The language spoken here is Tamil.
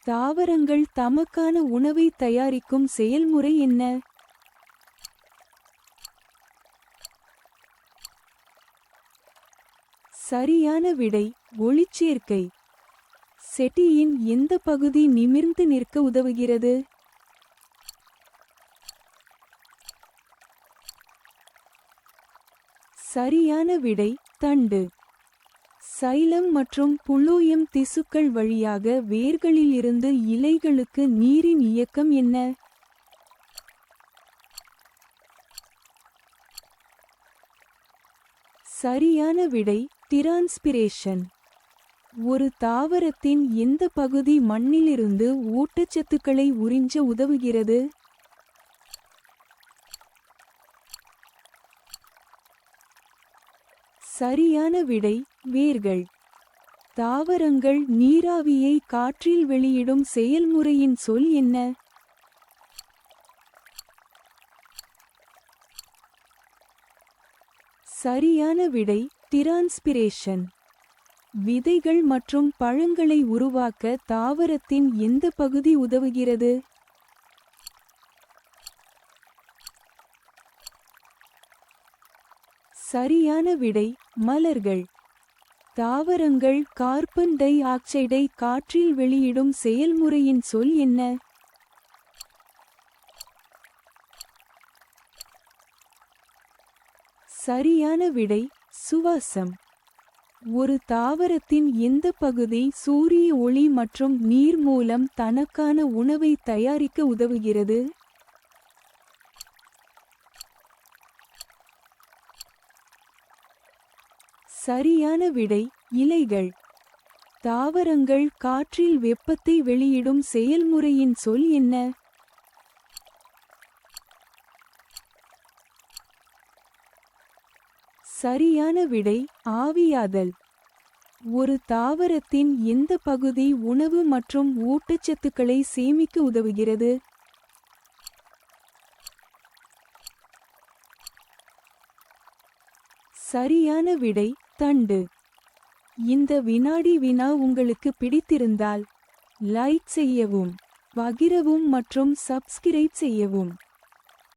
தாவரங்கள் தமக்கான உணவை தயாரிக்கும் செயல்முறை என்ன? சரியான விடை ஒளிச்சேர்க்கை. செடியின் எந்த பகுதி நிமிர்ந்து நிற்க உதவுகிறது? சரியான விடை தண்டு. சைலம் மற்றும் புளோயம் திசுக்கள் வழியாக வேர்களிலிருந்து இலைகளுக்கு நீரின் இயக்கம் என்ன? சரியான விடை டிரான்ஸ்பிரேஷன். ஒரு தாவரத்தின் எந்த பகுதி மண்ணிலிருந்து ஊட்டச்சத்துக்களை உறிஞ்ச உதவுகிறது? சரியான விடை வேர்கள். தாவரங்கள் நீராவியை காற்றில் வெளியிடும் செயல்முறையின் சொல் என்ன? சரியான விடை டிரான்ஸ்பிரேஷன். விதைகள் மற்றும் பழங்களை உருவாக்க தாவரத்தின் எந்த பகுதி உதவுகிறது? சரியான விடை மலர்கள். தாவரங்கள் கார்பன் டை ஆக்சைடை காற்றில் வெளியிடும் செயல்முறையின் சொல் என்ன? சரியான விடை சுவாசம். ஒரு தாவரத்தின் எந்த பகுதி சூரிய ஒளி மற்றும் நீர் மூலம் தனக்கான உணவை தயாரிக்க உதவுகிறது? சரியான விடை இலைகள். தாவரங்கள் காற்றில் வெப்பத்தை வெளியிடும் செயல்முறையின் சொல் என்ன? சரியான விடை ஆவியாதல். ஒரு தாவரத்தின் எந்த பகுதி உணவு மற்றும் ஊட்டச்சத்துக்களை சேமிக்க உதவுகிறது? சரியான விடை தண்டு. இந்த வினாடி வினா உங்களுக்கு பிடித்திருந்தால் லைக் செய்யவும், பகிரவும் மற்றும் சப்ஸ்கிரைப் செய்யவும்.